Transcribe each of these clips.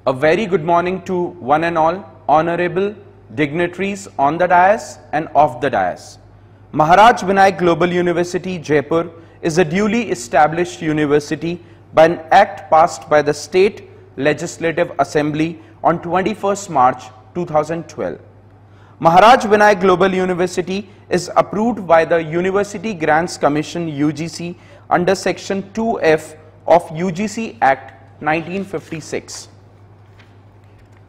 A very good morning to one and all honorable dignitaries on the dais and off the dais. Maharaj Vinayak Global University, Jaipur is a duly established university by an act passed by the State Legislative Assembly on 21st March 2012. Maharaj Vinayak Global University is approved by the University Grants Commission UGC under Section 2F of UGC Act 1956.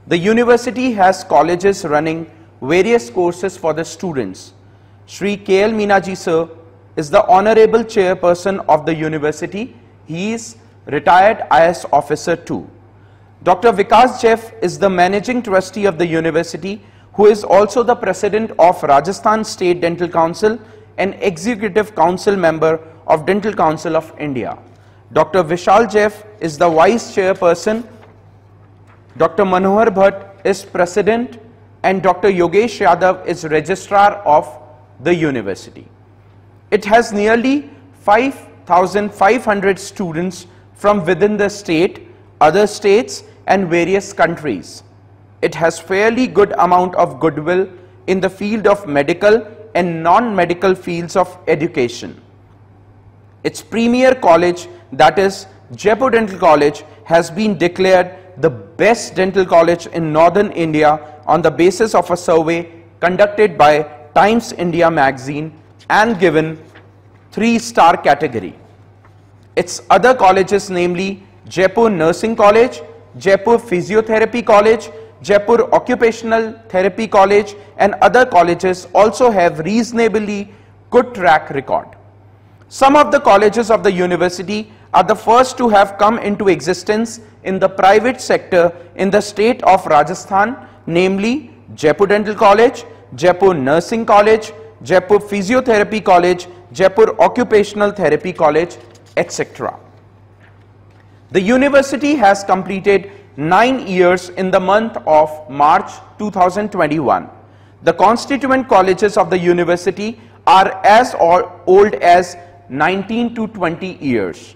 The university has colleges running various courses for the students. Shri K.L. Meenaji sir is the Honorable Chairperson of the university. He is retired IS officer too. Dr. Vikas Jeff is the Managing Trustee of the university, who is also the President of Rajasthan State Dental Council and Executive Council Member of Dental Council of India. Dr. Vishal Jeff is the Vice Chairperson. Dr. Manohar Bhatt is President and Dr. Yogesh Yadav is Registrar of the university. It has nearly 5,500 students from within the state, other states and various countries. It has fairly good amount of goodwill in the field of medical and non-medical fields of education. Its premier college, that is Jaipur Dental College, has been declared the best dental college in northern India on the basis of a survey conducted by Times India magazine and given 3-star category. Its other colleges, namely Jaipur Nursing College, Jaipur Physiotherapy College, Jaipur Occupational Therapy College and other colleges also have reasonably good track record. Some of the colleges of the university are the first to have come into existence in the private sector in the state of Rajasthan, namely Jaipur Dental College, Jaipur Nursing College, Jaipur Physiotherapy College, Jaipur Occupational Therapy College, etc. The university has completed 9 years in the month of March 2021. The constituent colleges of the university are as old as 19 to 20 years.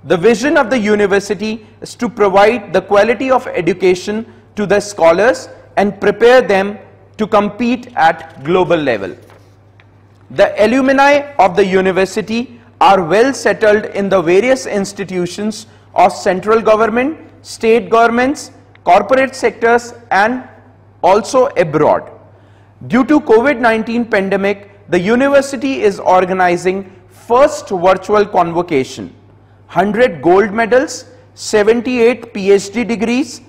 The vision of the university is to provide the quality of education to the scholars and prepare them to compete at global level. The alumni of the university are well settled in the various institutions of central government, state governments, corporate sectors and also abroad. Due to COVID-19 pandemic, the university is organizing first virtual convocation. 100 gold medals, 78 PhD degrees,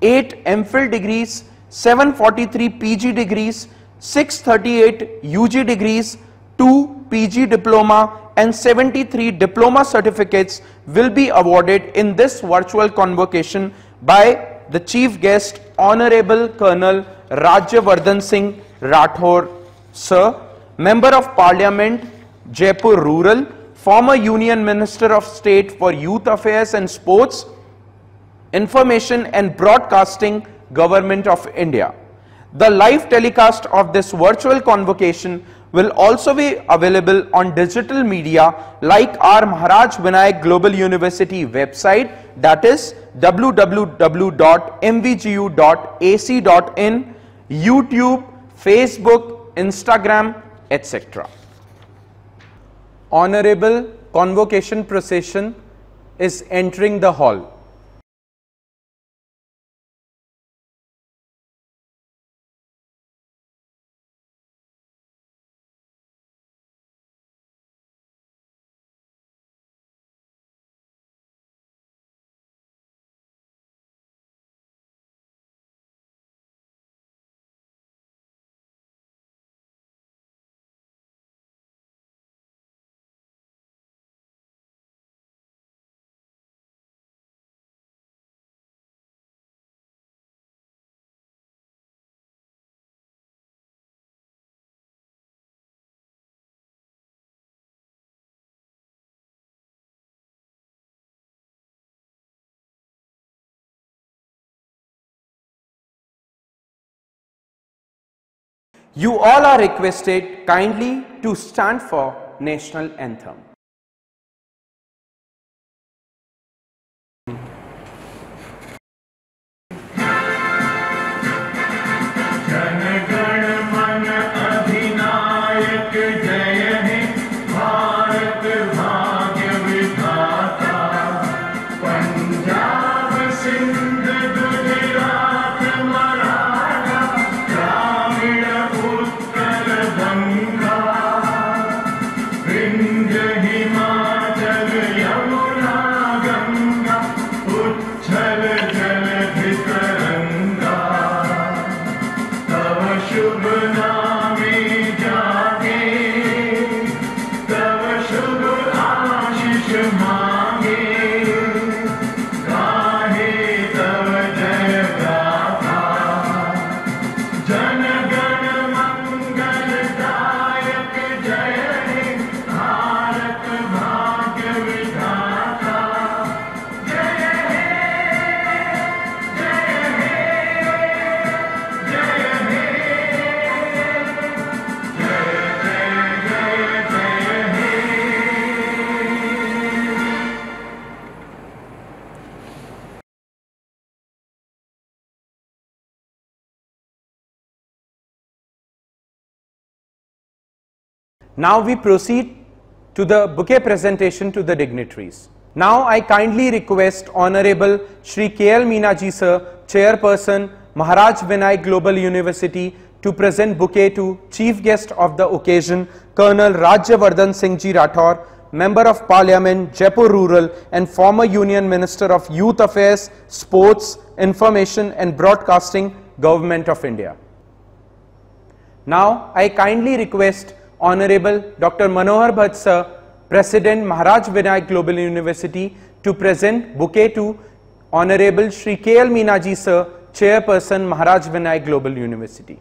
8 MPhil degrees, 743 PG degrees, 638 UG degrees, 2 PG diploma and 73 diploma certificates will be awarded in this virtual convocation by the chief guest Honorable Colonel Rajyavardhan Singh Rathore Sir, Member of Parliament, Jaipur Rural, former Union Minister of State for Youth Affairs and Sports, Information and Broadcasting, Government of India. The live telecast of this virtual convocation will also be available on digital media like our Maharaj Vinayak Global University website, that is www.mvgu.ac.in, YouTube, Facebook, Instagram, etc. Honorable convocation procession is entering the hall. You all are requested kindly to stand for national anthem. Now we proceed to the bouquet presentation to the dignitaries. Now I kindly request Honorable Shri K.L. Meenaji Sir, Chairperson, Maharaj Vinay Global University, to present bouquet to Chief Guest of the occasion, Colonel Rajyavardhan Singh Ji Rathore, Member of Parliament, Jaipur Rural and former Union Minister of Youth Affairs, Sports, Information and Broadcasting, Government of India. Now I kindly request Honorable Dr. Manohar Bhatt Sir, President, Maharaj Vinay Global University, to present bouquet to Honorable Shri K.L. Meenaji Sir, Chairperson, Maharaj Vinay Global University.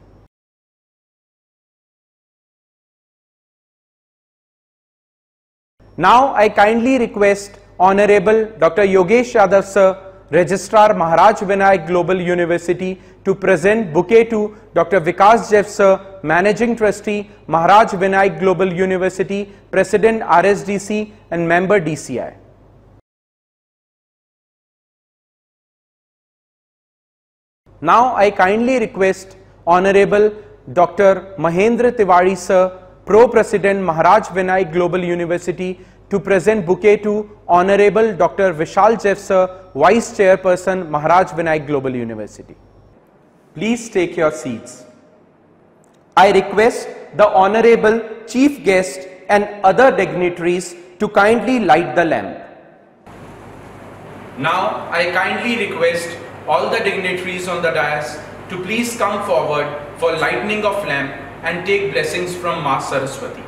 Now I kindly request Honorable Dr. Yogesh Yadav Sir, Registrar, Maharaj Vinay Global University, to present bouquet to Dr. Vikas Jeff Sir, Managing Trustee, Maharaj Vinay Global University, President RSDC and Member DCI. Now I kindly request Honorable Dr. Mahendra Tiwari Sir, Pro-President, Maharaj Vinay Global University, to present bouquet to Honorable Dr. Vishal Jeff Sir, Vice Chairperson, Maharaj Vinay Global University. Please take your seats. I request the Honorable Chief Guest and other dignitaries to kindly light the lamp. Now I kindly request all the dignitaries on the dais to please come forward for lighting of lamp and take blessings from Ma Saraswati.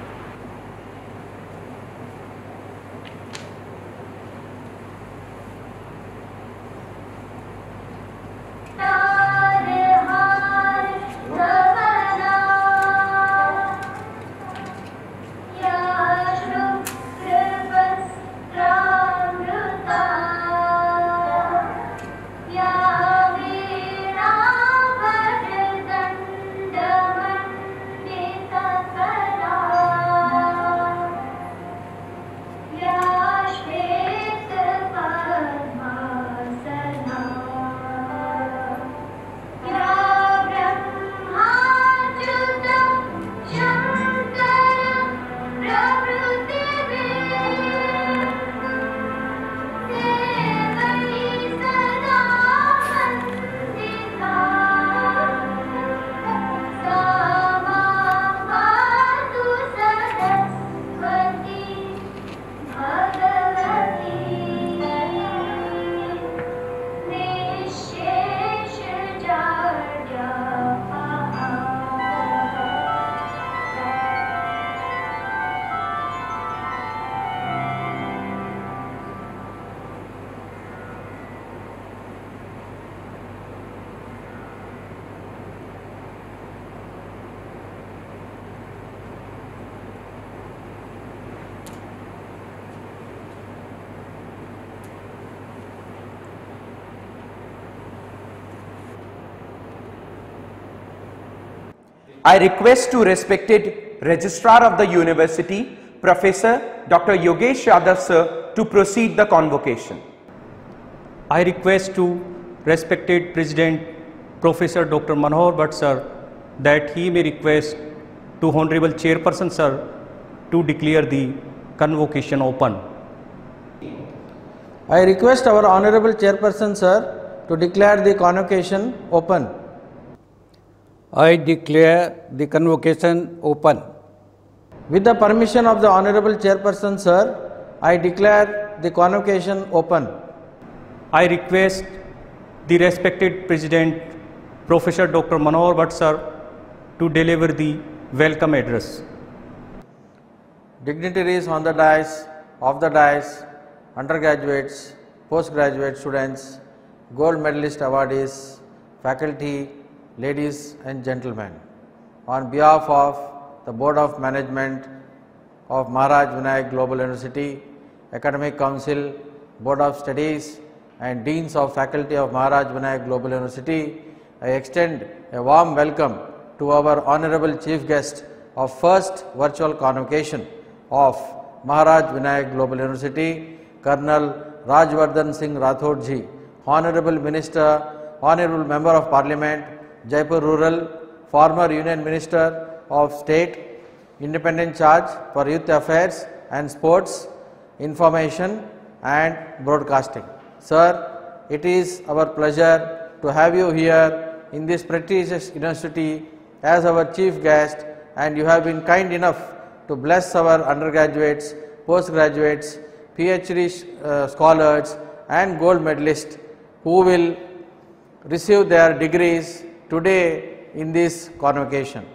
I request to respected Registrar of the University, Professor Dr. Yogesh Yadav Sir, to proceed the convocation. I request to respected President Professor Dr. Manohar Bhatt Sir that he may request to Honorable Chairperson Sir to declare the convocation open. I request our Honorable Chairperson Sir to declare the convocation open. I declare the convocation open. With the permission of the Honorable Chairperson Sir, I declare the convocation open. I request the respected President Professor Dr. Manohar Bhatt Sir to deliver the welcome address. Dignitaries on the dais, off the dais, undergraduates, postgraduate students, gold medalist awardees, faculty, ladies and gentlemen, on behalf of the Board of Management of Maharaj Vinay Global University, Academic Council, Board of Studies and Deans of Faculty of Maharaj Vinay Global University, I extend a warm welcome to our Honorable Chief Guest of first virtual convocation of Maharaj Vinay Global University, Colonel Rajyavardhan Singh Rathore Ji, Honorable Minister, Honorable Member of Parliament, Jaipur Rural, former Union Minister of State, independent charge for youth affairs and sports, information and broadcasting. Sir, it is our pleasure to have you here in this prestigious university as our chief guest, and you have been kind enough to bless our undergraduates, postgraduates, PhD scholars and gold medalists who will receive their degrees today in this convocation.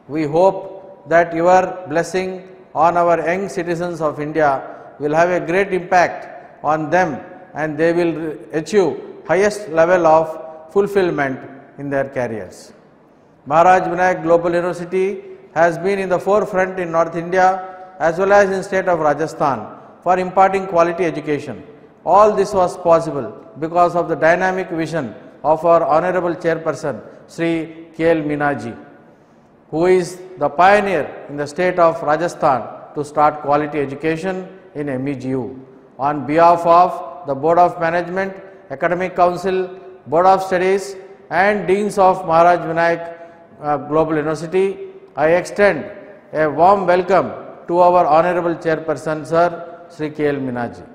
We hope that your blessing on our young citizens of India will have a great impact on them, and they will achieve highest level of fulfillment in their careers. Maharaj Vinayak Global University has been in the forefront in North India as well as in state of Rajasthan for imparting quality education. All this was possible because of the dynamic vision of our Honorable Chairperson Sri K.L. Minaji, who is the pioneer in the state of Rajasthan to start quality education in MEGU. On behalf of the Board of Management, Academic Council, Board of Studies and Deans of Maharaj Vinayak Global University, I extend a warm welcome to our Honorable Chairperson Sir Sri K.L. Minaji.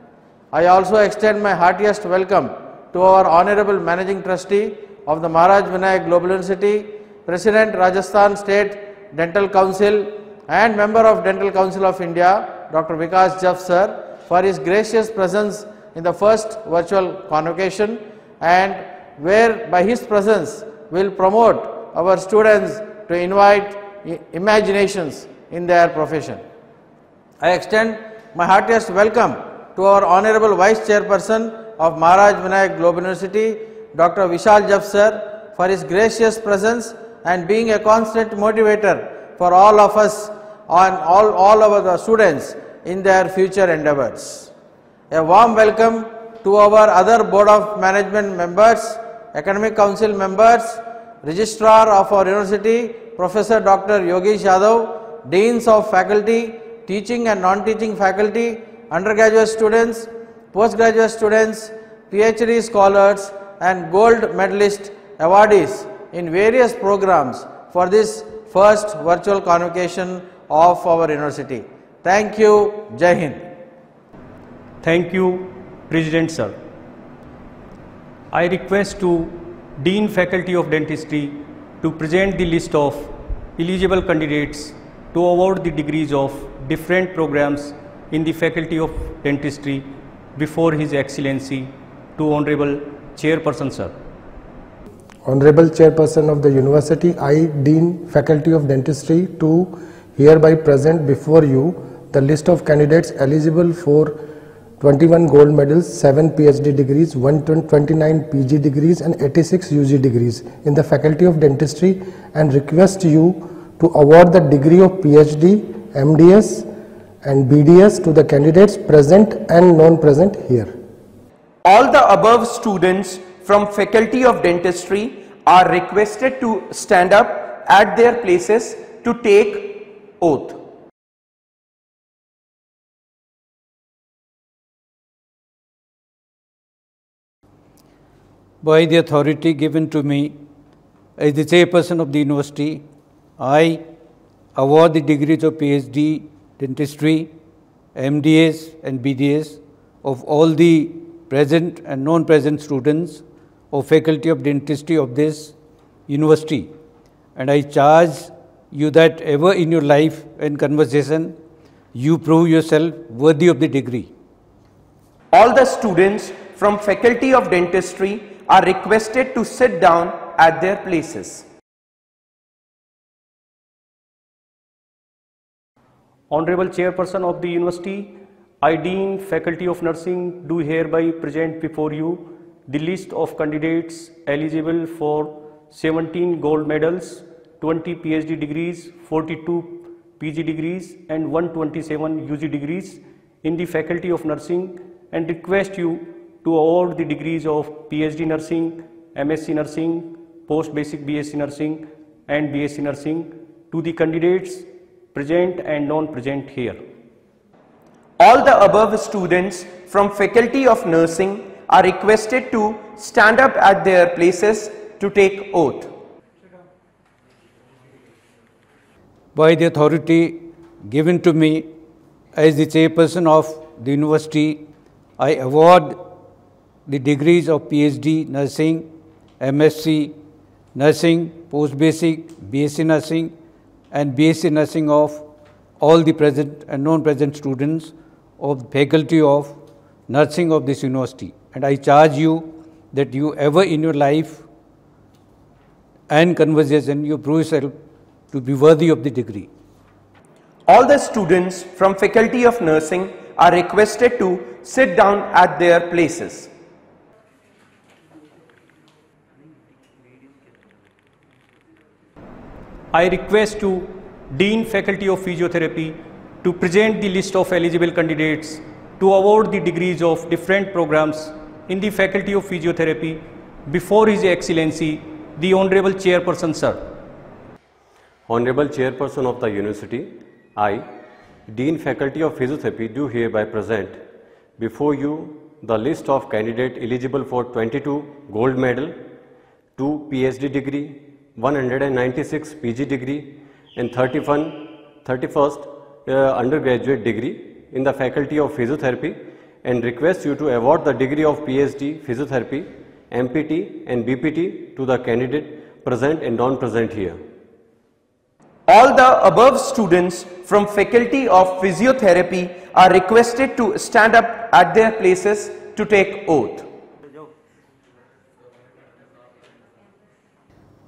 I also extend my heartiest welcome to our Honorable Managing Trustee of the Maharaj Vinayak Global University, President Rajasthan State Dental Council and Member of Dental Council of India, Dr. Vikas Jaff Sir, for his gracious presence in the first virtual convocation, and where by his presence will promote our students to invite imaginations in their profession. I extend my heartiest welcome to our Honorable Vice Chairperson of Maharaj Vinayak Global University, Dr. Vishal Jaff Sir, for his gracious presence and being a constant motivator for all of us and all of the students in their future endeavors. A warm welcome to our other Board of Management members, Academic Council members, Registrar of our University, Professor Dr. Yogesh Yadav, Deans of Faculty, Teaching and Non-Teaching Faculty, undergraduate students, postgraduate students, PhD scholars and gold medalist awardees in various programs for this first virtual convocation of our university. Thank you. Jai Hind. Thank you, President Sir. I request to Dean Faculty of Dentistry to present the list of eligible candidates to award the degrees of different programs in the Faculty of Dentistry before His Excellency to Honorable Chairperson Sir. Honorable Chairperson of the University, I, Dean Faculty of Dentistry, to hereby present before you the list of candidates eligible for 21 gold medals, 7 PhD degrees, 129 PG degrees and 86 UG degrees in the Faculty of Dentistry, and request you to award the degree of PhD, MDS and BDS to the candidates present and non-present here. All the above students from Faculty of Dentistry are requested to stand up at their places to take oath. By the authority given to me as the Chairperson of the University, I award the degrees of PhD, Dentistry, MDS and BDS of all the present and non-present students of Faculty of Dentistry of this university, and I charge you that ever in your life and conversation you prove yourself worthy of the degree. All the students from Faculty of Dentistry are requested to sit down at their places. Honorable Chairperson of the University, I, Dean Faculty of Nursing, do hereby present before you the list of candidates eligible for 17 gold medals, 20 PhD degrees, 42 PG degrees and 127 UG degrees in the Faculty of Nursing, and request you to award the degrees of PhD Nursing, MSc Nursing, Post-Basic BSc Nursing and BSc Nursing to the candidates present and non-present here. All the above students from Faculty of Nursing are requested to stand up at their places to take oath. By the authority given to me as the chairperson of the university, I award the degrees of PhD Nursing, MSc Nursing, Post-Basic, BSc Nursing and BSc Nursing of all the present and non-present students of the Faculty of Nursing of this university. And I charge you that you ever in your life and conversation you prove yourself to be worthy of the degree. All the students from Faculty of Nursing are requested to sit down at their places. I request to Dean Faculty of Physiotherapy to present the list of eligible candidates to award the degrees of different programs in the Faculty of Physiotherapy before His Excellency, the Honorable Chairperson, sir. Honorable Chairperson of the University, I, Dean Faculty of Physiotherapy, do hereby present before you the list of candidates eligible for 22 gold medal, 2 PhD degree, 196 PG degree and 31st undergraduate degree in the Faculty of Physiotherapy, and request you to award the degree of PhD Physiotherapy, MPT and BPT to the candidate present and non-present here. All the above students from Faculty of Physiotherapy are requested to stand up at their places to take oath.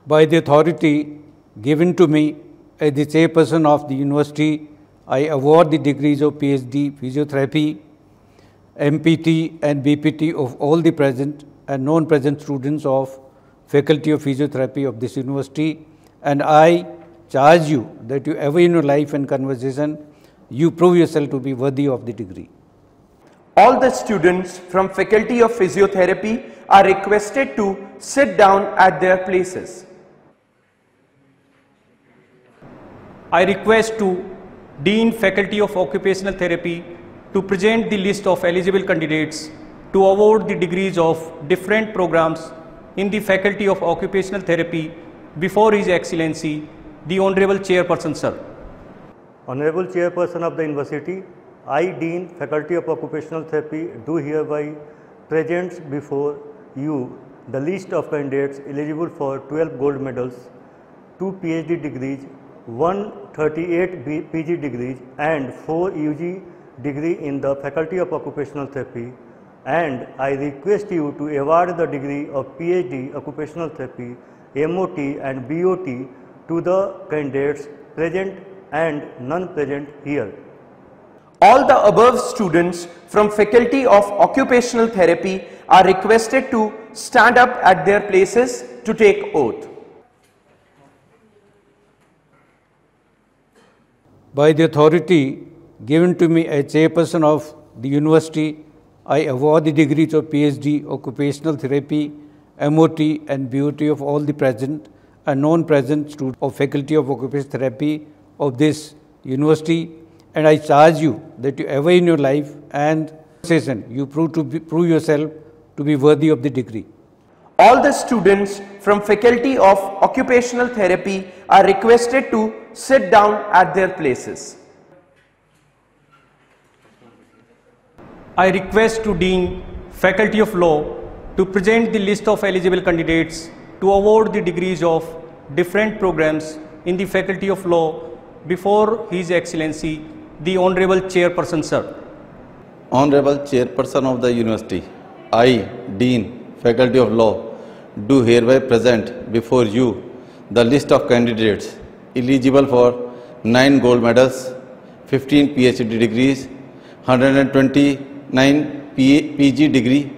By the authority given to me as the chairperson of the university, I award the degrees of PhD Physiotherapy, MPT and BPT of all the present and non-present students of Faculty of Physiotherapy of this university, and I charge you that you ever in your life and conversation you prove yourself to be worthy of the degree. All the students from Faculty of Physiotherapy are requested to sit down at their places. I request to Dean Faculty of Occupational Therapy to present the list of eligible candidates to award the degrees of different programs in the Faculty of Occupational Therapy before His Excellency, the Honorable Chairperson, sir. Honorable Chairperson of the University, I, Dean Faculty of Occupational Therapy, do hereby present before you the list of candidates eligible for 12 gold medals, 2 PhD degrees, 138 PG degrees and 4 UG degree in the Faculty of Occupational Therapy, and I request you to award the degree of PhD Occupational Therapy, MOT and BOT to the candidates present and non-present here. All the above students from Faculty of Occupational Therapy are requested to stand up at their places to take oath. By the authority given to me as chairperson of the university, I award the degrees of PhD Occupational Therapy, MOT and BOT of all the present and non-present students of Faculty of Occupational Therapy of this university, and I charge you that you ever in your life and session you prove yourself to be worthy of the degree. All the students from Faculty of Occupational Therapy are requested to sit down at their places. I request to Dean Faculty of Law to present the list of eligible candidates to award the degrees of different programs in the Faculty of Law before His Excellency, the Honorable Chairperson, sir. Honorable Chairperson of the University, I, Dean Faculty of Law, do hereby present before you the list of candidates eligible for 9 gold medals, 15 PhD degrees, 129 PG degree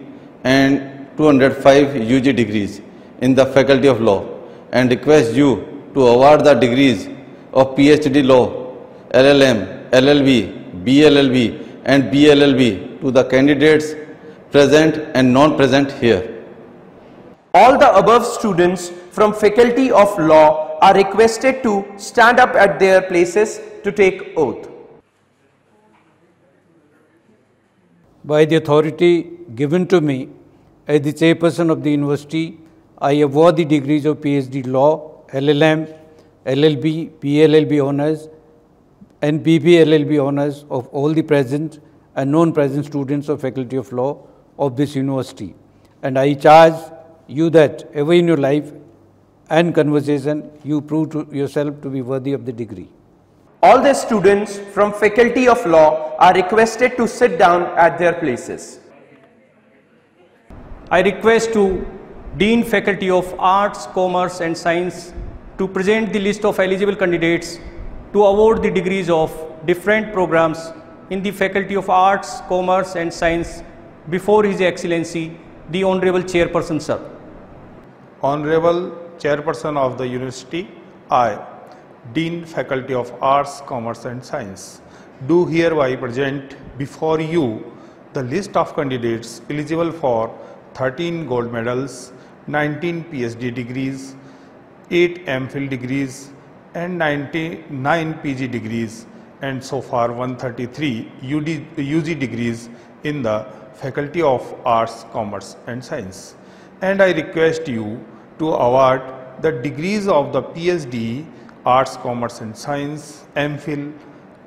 and 205 UG degrees in the Faculty of Law, and request you to award the degrees of PhD Law, LLM, LLB, BLLB and BLLB to the candidates present and non-present here. All the above students from Faculty of Law are requested to stand up at their places to take oath. By the authority given to me as the chairperson of the university, I award the degrees of PhD Law, LLM, LLB, BLLB honors and BB LLB honors of all the present and non-present students of Faculty of Law of this university. And I charge you that ever in your life and conversation you prove to yourself to be worthy of the degree. All the students from Faculty of Law are requested to sit down at their places. I request to Dean Faculty of Arts, Commerce and Science to present the list of eligible candidates to award the degrees of different programs in the Faculty of Arts, Commerce and Science before His Excellency, the Honorable Chairperson, sir. Honorable Chairperson of the University, I, Dean Faculty of Arts, Commerce and Science, do hereby present before you the list of candidates eligible for 13 gold medals, 19 PhD degrees, 8 MPhil degrees and 99 PG degrees, and so far 133 UG degrees in the Faculty of Arts, Commerce and Science. And I request you to award the degrees of the PhD, Arts, Commerce and Science, MPhil,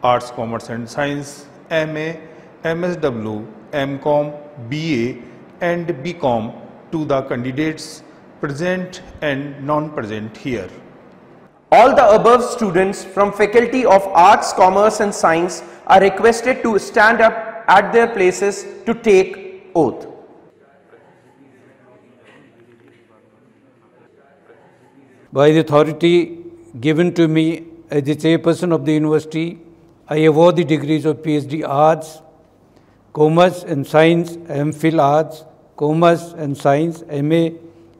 Arts, Commerce and Science, MA, MSW, MCom, BA and BCom to the candidates present and non-present here. All the above students from Faculty of Arts, Commerce and Science are requested to stand up at their places to take oath. By the authority given to me as the chairperson of the university, I award the degrees of PhD Arts, Commerce and Science, MPhil Arts, Commerce and Science, MA,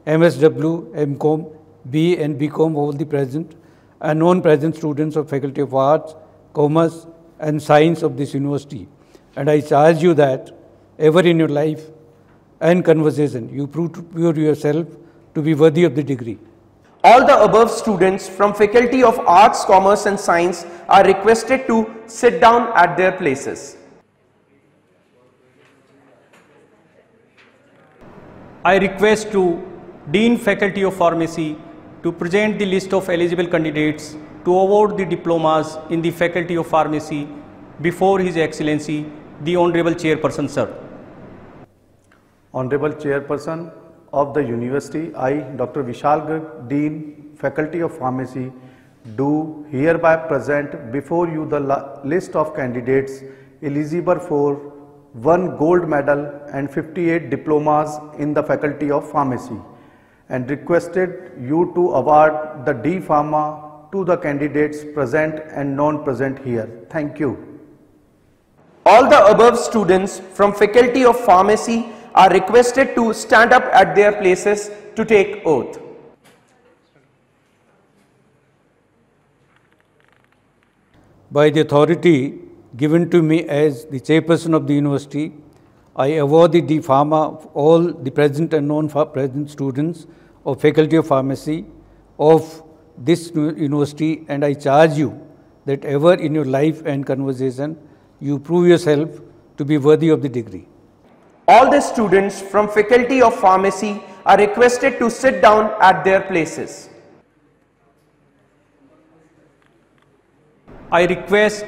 MSW, MCom, BA and BCom all the present and non-present students of Faculty of Arts, Commerce and Science of this university. And I charge you that ever in your life and conversation you prove to yourself to be worthy of the degree. All the above students from Faculty of Arts, Commerce and Science are requested to sit down at their places. I request to Dean Faculty of Pharmacy to present the list of eligible candidates to award the diplomas in the Faculty of Pharmacy before His Excellency, the Honorable Chairperson, sir. Honorable Chairperson of the University, I, Dr. Vishal Garg, Dean, Faculty of Pharmacy, do hereby present before you the list of candidates eligible for 1 gold medal and 58 diplomas in the Faculty of Pharmacy, and requested you to award the D Pharma to the candidates present and non-present here. Thank you. All the above students from Faculty of Pharmacy are requested to stand up at their places to take oath. By the authority given to me as the chairperson of the university, I award the D Pharma of all the present and non-present students of Faculty of Pharmacy of this university, and I charge you that ever in your life and conversation you prove yourself to be worthy of the degree. All the students from Faculty of Pharmacy are requested to sit down at their places. I request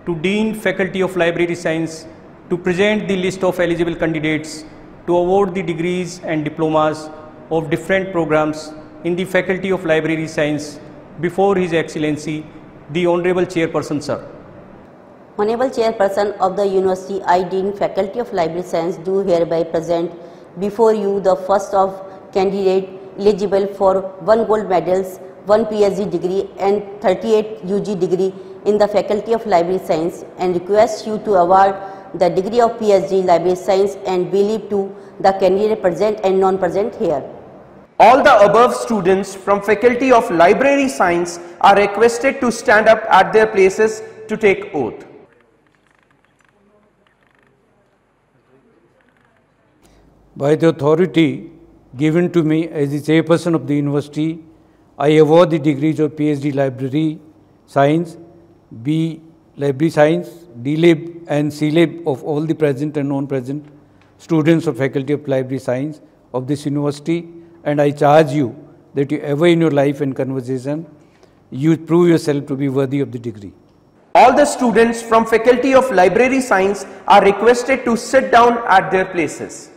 to Dean Faculty of Library Science to present the list of eligible candidates to award the degrees and diplomas of different programs in the Faculty of Library Science before His Excellency, the Honorable Chairperson, sir. Honorable Chairperson of the University, I, Dean Faculty of Library Science, do hereby present before you the first of candidate eligible for 1 gold medals, 1 PhD degree and 38 UG degree in the Faculty of Library Science, and request you to award the degree of PhD Library Science and believe to the candidate present and non-present here. All the above students from Faculty of Library Science are requested to stand up at their places to take oath. By the authority given to me as the chairperson of the university, I award the degrees of PhD Library Science, B Library Science, D.Lib and C.Lib of all the present and non-present students of Faculty of Library Science of this university, and I charge you that you ever in your life and conversation you prove yourself to be worthy of the degree. All the students from Faculty of Library Science are requested to sit down at their places.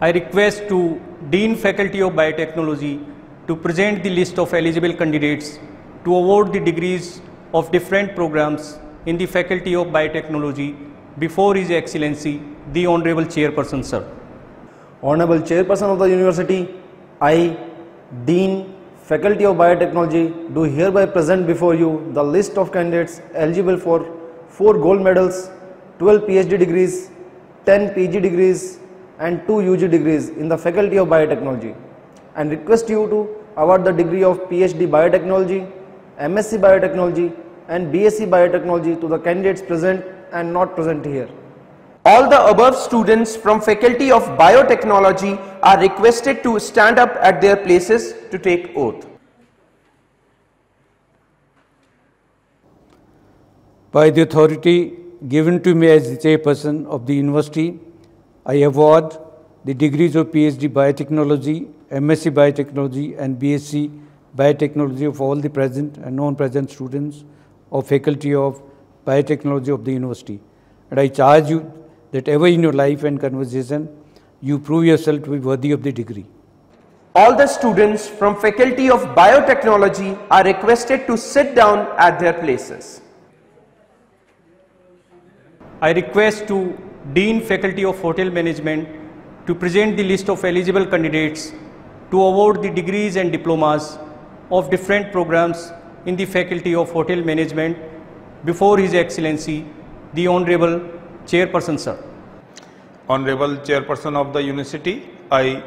I request to Dean Faculty of Biotechnology to present the list of eligible candidates to award the degrees of different programs in the Faculty of Biotechnology before His Excellency, the Honorable Chairperson, sir. Honorable Chairperson of the University, I, Dean, Faculty of Biotechnology, do hereby present before you the list of candidates eligible for 4 gold medals, 12 PhD degrees, 10 PG degrees and 2 UG degrees in the Faculty of Biotechnology, and request you to award the degree of PhD Biotechnology, MSc Biotechnology and BSc Biotechnology to the candidates present and not present here. All the above students from Faculty of Biotechnology are requested to stand up at their places to take oath. By the authority given to me as the chairperson of the university, I award the degrees of PhD Biotechnology, MSc Biotechnology and BSc Biotechnology of all the present and non-present students of Faculty of Biotechnology of the university. And I charge you that ever in your life and conversation, you prove yourself to be worthy of the degree. All the students from Faculty of Biotechnology are requested to sit down at their places. I request to Dean Faculty of Hotel Management to present the list of eligible candidates to award the degrees and diplomas of different programs in the Faculty of Hotel Management before His Excellency, the Honorable Chairperson, sir. Honorable Chairperson of the University, I,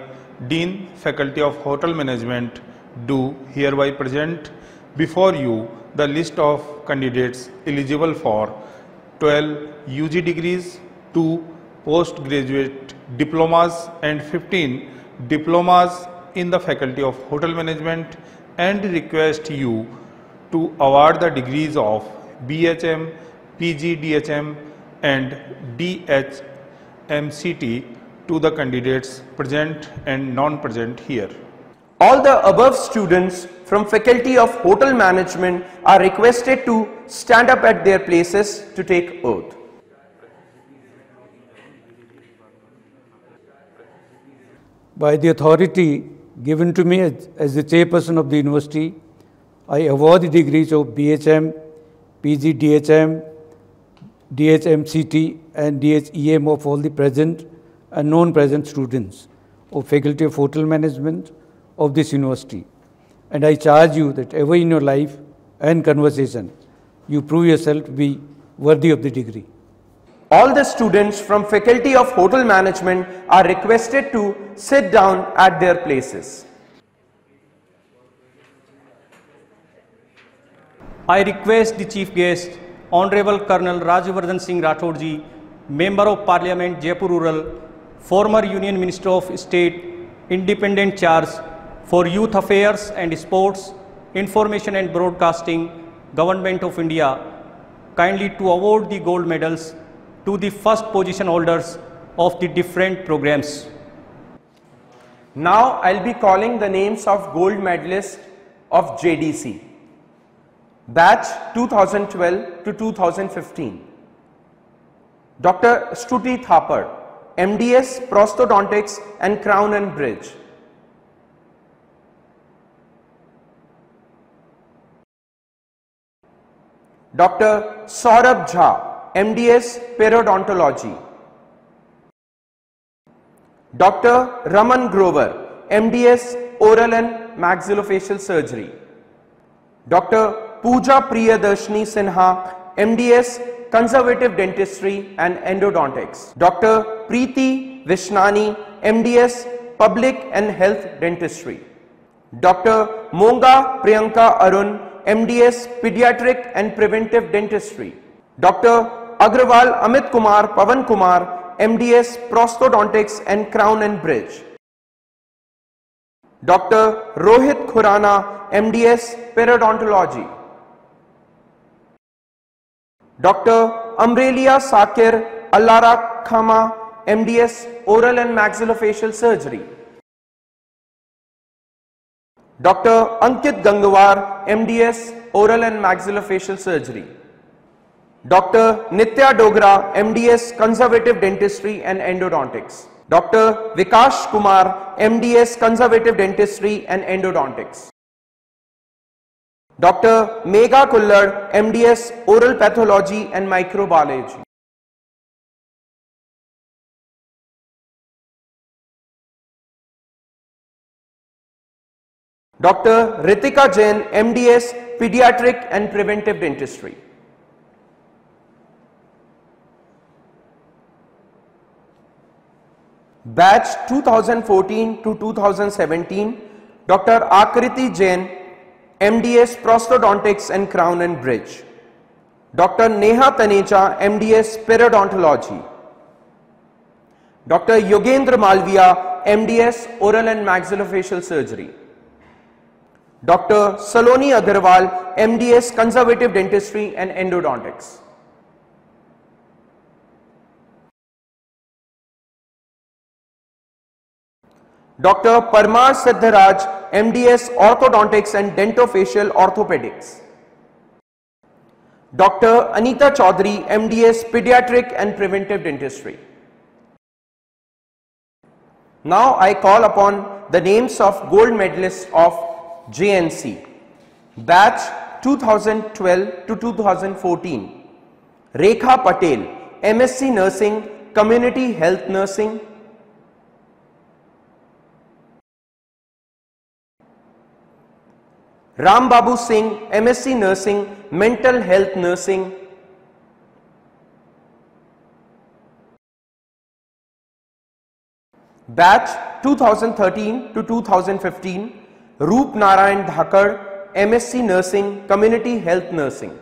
Dean Faculty of Hotel Management, do hereby present before you the list of candidates eligible for 12 UG degrees, 2 postgraduate diplomas and 15 diplomas in the Faculty of Hotel Management, and request you to award the degrees of BHM, PG DHM and DHMCT to the candidates present and non-present here. All the above students from Faculty of Hotel Management are requested to stand up at their places to take oath. By the authority given to me as the chairperson of the university, I award the degrees of BHM, PG DHM, DHMCT and DHEM of all the present and non-present students of Faculty of Hotel Management of this university. And I charge you that ever in your life and conversation, you prove yourself to be worthy of the degree. All the students from Faculty of Hotel Management are requested to sit down at their places. I request the Chief Guest, Honorable Colonel Rajyavardhan Singh Rathod ji, Member of Parliament, Jaipur Rural, former Union Minister of State, Independent Charge for Youth Affairs and Sports, Information and Broadcasting, Government of India, kindly to award the gold medals to the first position holders of the different programs. Now I'll be calling the names of gold medalists of JDC. Batch 2012 to 2015. Dr. Stuti Thapar, MDS Prosthodontics and Crown and Bridge. Dr. Saurabh Jha, MDS Periodontology. Dr. Raman Grover, MDS Oral and Maxillofacial Surgery. Dr. Pooja Priyadarshini Sinha, MDS Conservative Dentistry and Endodontics. Dr. Preeti Vishnani, MDS Public and Health Dentistry. Dr. Monga Priyanka Arun, MDS Pediatric and Preventive Dentistry. Dr. Agrawal Amit Kumar Pavan Kumar, MDS Prosthodontics and Crown and Bridge. Dr. Rohit Khurana, MDS Periodontology. Dr. Amrelia Sakir Allara Khama, MDS Oral and Maxillofacial Surgery. Dr. Ankit Gangwar, MDS, Oral and Maxillofacial Surgery. Dr. Nitya Dogra, MDS, Conservative Dentistry and Endodontics. Dr. Vikash Kumar, MDS, Conservative Dentistry and Endodontics. Dr. Megha Kullad, MDS, Oral Pathology and Microbiology. Dr. Ritika Jain, MDS, Pediatric and Preventive Dentistry. Batch 2014 to 2017, Dr. Akriti Jain, MDS, Prosthodontics and Crown and Bridge. Dr. Neha Taneja, MDS, Periodontology. Dr. Yogendra Malviya, MDS, Oral and Maxillofacial Surgery. Dr. Saloni Agarwal, MDS, Conservative Dentistry and Endodontics. Dr. Parmar Siddharaj, MDS, Orthodontics and Dentofacial Orthopedics. Dr. Anita Chaudhary, MDS, Pediatric and Preventive Dentistry. Now I call upon the names of gold medalists of JNC. Batch 2012 to 2014. Rekha Patel, MSc Nursing, Community Health Nursing. Ram Babu Singh, MSc Nursing, Mental Health Nursing. Batch 2013 to 2015, Roop Narayan Dhakar, MSc Nursing, Community Health Nursing.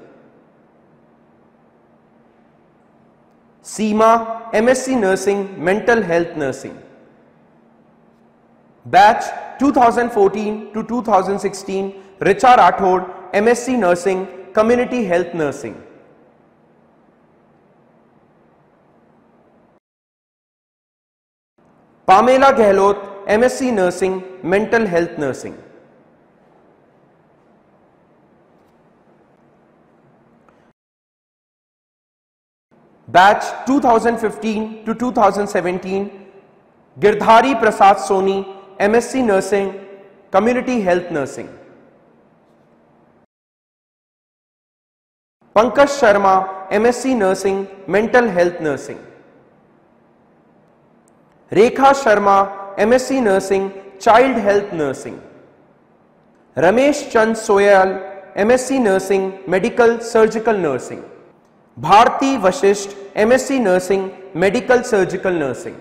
Seema, MSc Nursing, Mental Health Nursing. Batch 2014 to 2016, Richa Rathod, MSc Nursing, Community Health Nursing. Pamela Gehlot, MSc Nursing, Mental Health Nursing. Batch 2015 to 2017, Girdhari Prasad Soni, MSc Nursing, Community Health Nursing. Pankaj Sharma, MSc Nursing, Mental Health Nursing. Rekha Sharma, MSc Nursing, Child Health Nursing. Ramesh Chand Soyal, MSc Nursing, Medical Surgical Nursing. Bharti Vashisht, MSc Nursing, Medical Surgical Nursing.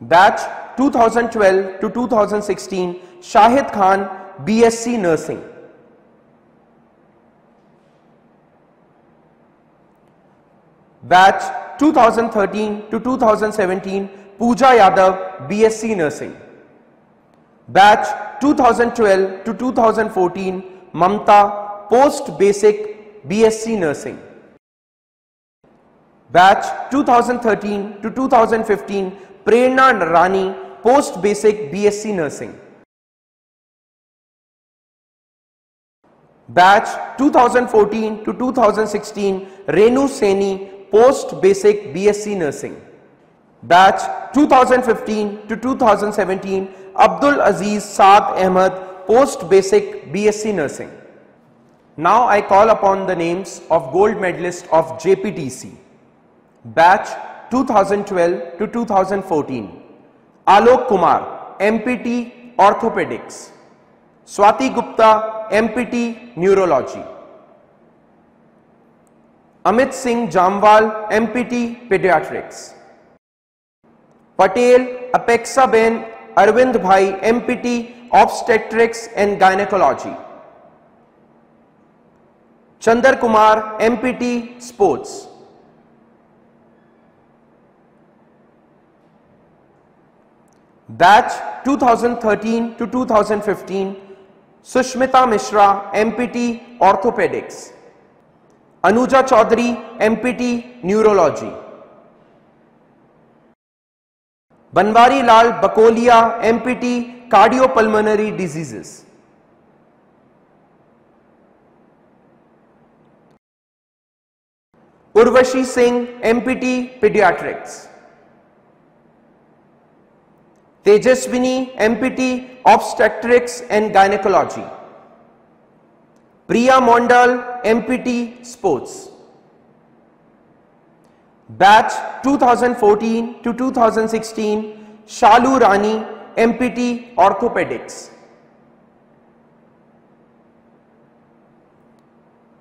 Batch 2012 to 2016, Shahid Khan, BSc Nursing. Batch 2013 to 2017, Pooja Yadav, BSc Nursing. Batch 2012 to 2014, Mamta, Post Basic, BSc Nursing. Batch 2013 to 2015, Prerna Rani, Post Basic, BSc Nursing. Batch 2014 to 2016, Renu Seni, Post Basic, BSc Nursing. Batch 2015 to 2017, Abdul Aziz Saad Ahmed, Post Basic, BSc Nursing. Now I call upon the names of gold medalists of JPTC. Batch 2012 to 2014. Alok Kumar, MPT Orthopedics. Swati Gupta, MPT Neurology. Amit Singh Jamwal, MPT Pediatrics. Patel Apexa Ben Arvind Bhai, MPT Obstetrics and Gynecology. Chandar Kumar, MPT Sports. Batch 2013 to 2015, Sushmita Mishra, MPT Orthopedics. Anuja Chaudhary, MPT Neurology. Banwari Lal Bakolia, MPT cardiopulmonary diseases. Urvashi Singh, MPT, Pediatrics. Tejaswini, MPT, Obstetrics and Gynecology. Priya Mondal, MPT, Sports. Batch 2014 to 2016, Shalu Rani, MPT, Orthopedics.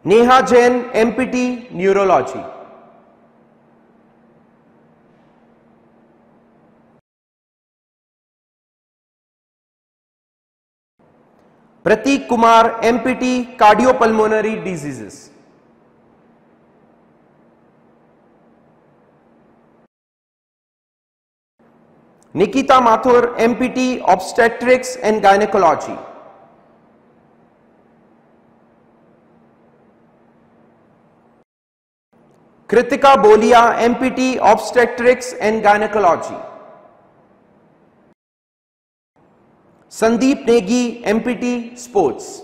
Neha Jain, MPT, Neurology. Prateek Kumar, MPT, Cardiopulmonary Diseases. Nikita Mathur, MPT, Obstetrics and Gynecology. Kritika Bolia, MPT, Obstetrics and Gynecology. Sandeep Negi, MPT, Sports.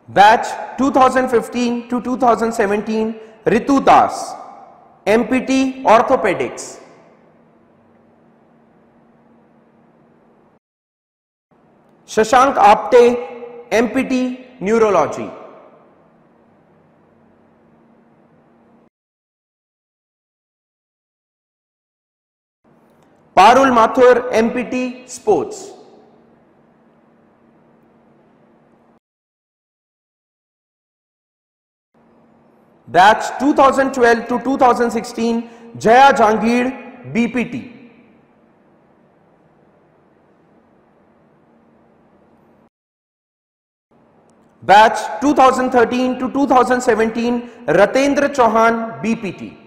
Batch 2015 to 2017, Ritu Das, MPT, Orthopedics. Shashank Apte, MPT, Neurology. Parul Mathur, MPT, Sports. Batch 2012 to 2016, Jaya Jangir, BPT. Batch 2013 to 2017, Ratendra Chauhan, BPT.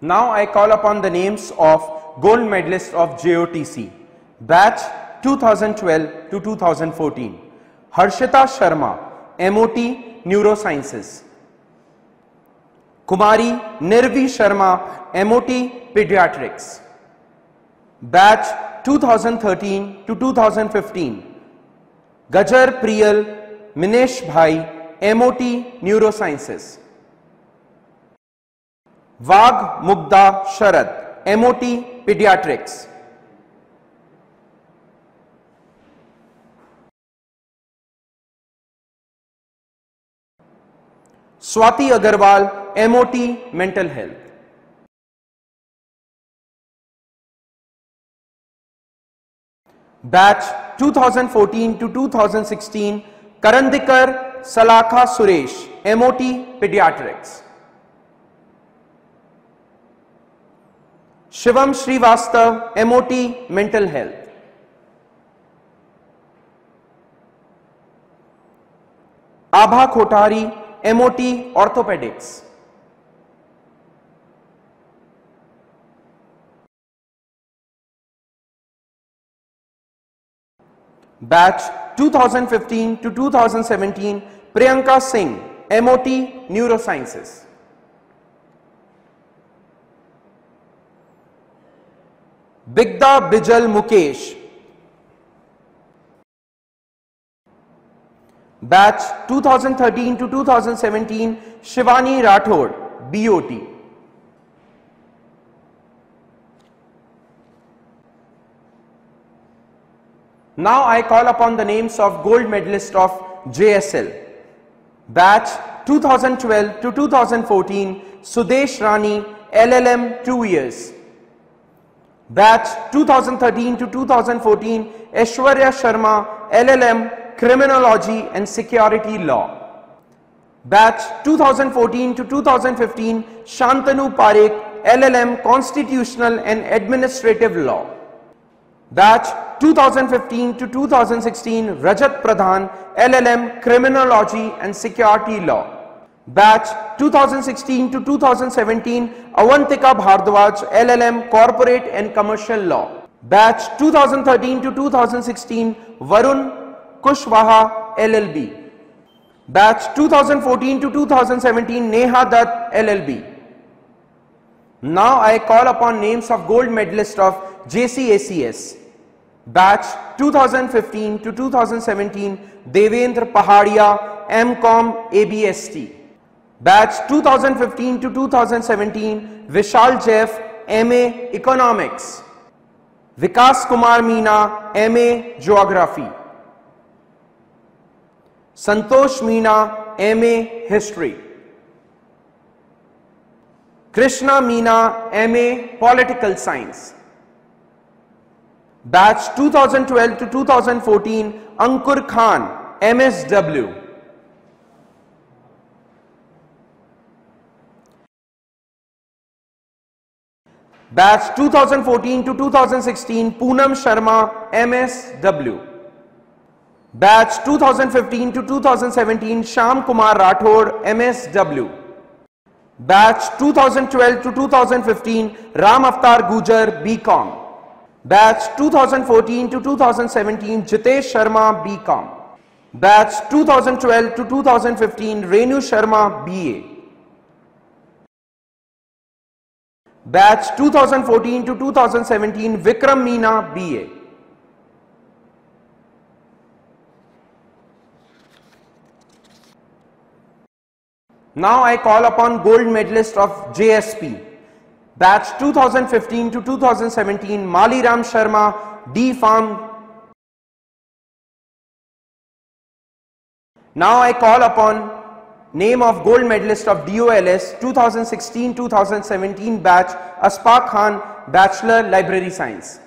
Now I call upon the names of gold medalists of JOTC. Batch 2012 to 2014. Harshita Sharma, MOT, Neurosciences. Kumari Nirvi Sharma, MOT, Pediatrics. Batch 2013 to 2015. Gajar Priyal Minesh Bhai, MOT, Neurosciences. Vagh Mugda Sharad, MOT, Pediatrics. Swati Agarwal, MOT, Mental Health. Batch 2014 to 2016, Karandikar Salakha Suresh, MOT, Pediatrics. Shivam Srivastav, MOT, Mental Health. Abha Khotari, MOT, Orthopedics. Batch 2015 to 2017, Priyanka Singh, MOT, Neurosciences. Bigda Bijal Mukesh. Batch 2013 to 2017, Shivani Rathod, BOT. Now I call upon the names of gold medalists of JSL. Batch 2012 to 2014, Sudesh Rani, LLM 2 years. Batch 2013 to 2014, Aishwarya Sharma, LLM, Criminology and Security Law. Batch 2014 to 2015, Shantanu Parekh, LLM, Constitutional and Administrative Law. Batch 2015 to 2016, Rajat Pradhan, LLM, Criminology and Security Law. Batch 2016 to 2017, Avantika Bhardwaj, LLM, Corporate and Commercial Law. Batch 2013 to 2016, Varun Kushwaha, LLB. Batch 2014 to 2017 Neha Dutt LLB. Now I call upon names of gold medalists of JCACS. Batch 2015 to 2017 Devendra Pahadia MCom ABST. Batch 2015 to 2017 Vishal Jeff MA Economics. Vikas Kumar Meena MA Geography. Santosh Meena MA History. Krishna Meena MA Political Science. Batch 2012 to 2014 Ankur Khan MSW. Batch 2014 to 2016 Poonam Sharma MSW. Batch 2015 to 2017 Shyam Kumar Rathod MSW. Batch 2012 to 2015 Ram Avtar Gujar BCom. Batch 2014 to 2017 Jitesh Sharma BCom. Batch 2012 to 2015 Renu Sharma BA. Batch 2014 to 2017 Vikram Meena BA. Now I call upon gold medalist of JSP. Batch 2015 to 2017 Maliram Sharma D Farm. Now I call upon name of gold medalist of DOLS 2016-2017 batch Asfaq Khan, Bachelor Library Science.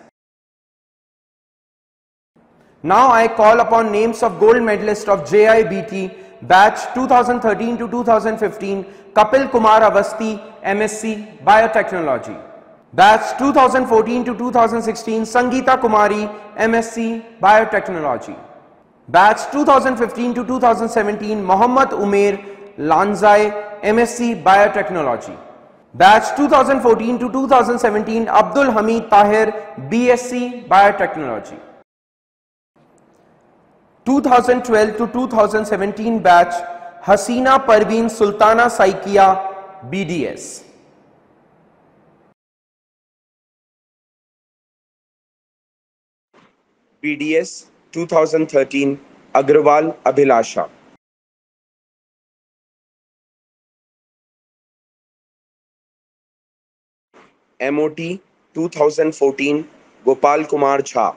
Now I call upon names of gold medalist of JIBT batch 2013 to 2015 Kapil Kumar Avasti MSc Biotechnology. Batch 2014 to 2016 Sangeeta Kumari MSc Biotechnology. Batch 2015 to 2017 Mohammad Umair Lanzai MSc Biotechnology. Batch 2014 to 2017 Abdul Hamid Tahir BSc Biotechnology. 2012 to 2017 batch Hasina Parveen Sultana Saikia BDS. BDS 2013 Agrawal Abhilasha. MOT 2014 Gopal Kumar Jha.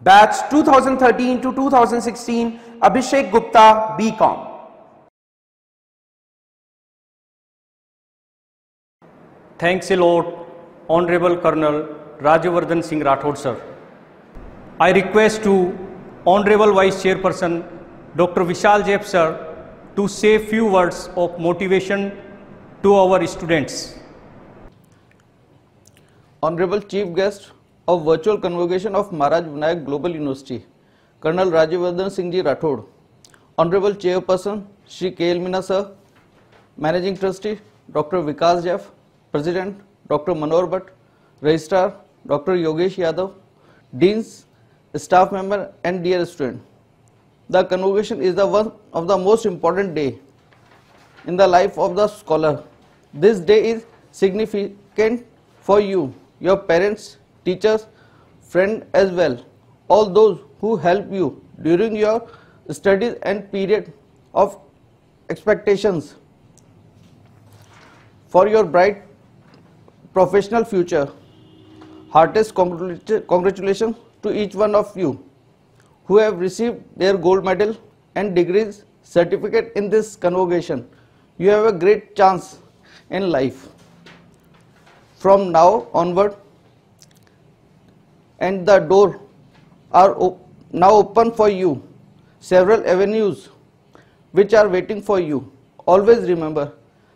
Batch 2013 to 2016 Abhishek Gupta BCom. Thanks a lot, Honorable Colonel Rajyavardhan Singh Rathod sir. I request to Honorable Vice Chairperson Dr. Vishal Jeff sir to say few words of motivation to our students. Honorable Chief Guest of Virtual Convocation of Maharaj Vinayak Global University, Colonel Rajyavardhan Singh Ji Rathod, Honorable Chairperson Shri K.L. Meena sir, Managing Trustee Dr. Vikas Jeff, President Dr. Manohar Bhatt, Registrar Dr. Yogesh Yadav, Deans, staff member and dear student. The convocation is the one of the most important day in the life of the scholar. This day is significant for you, your parents, teachers, friends as well, all those who help you during your studies and period of expectations for your bright professional future. Heartiest congratulations to each one of you who have received their gold medal and degrees certificate in this convocation. You have a great chance in life. From now onward, and the door are now open for you. Several avenues which are waiting for you. Always remember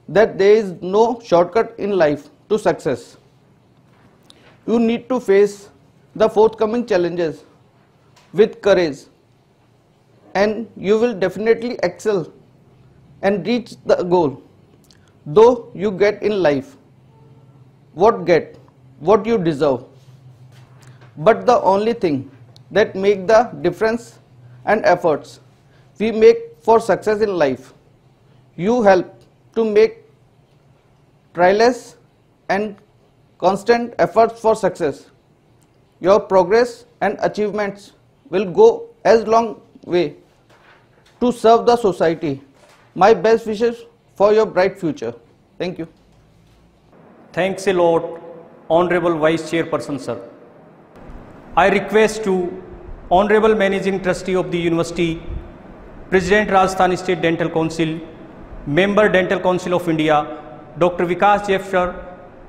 that there is no shortcut in life to success. You need to face the forthcoming challenges with courage, and you will definitely excel and reach the goal. Though you get in life what get, what you deserve. But the only thing that make the difference and efforts we make for success in life, you help to make tireless and constant efforts for success. Your progress and achievements will go as long way to serve the society. My best wishes for your bright future. Thank you. Thanks a lot, Honorable Vice Chairperson, sir. I request to Honorable Managing Trustee of the University, President Rajasthan State Dental Council, Member Dental Council of India, Dr. Vikas Jeff sir,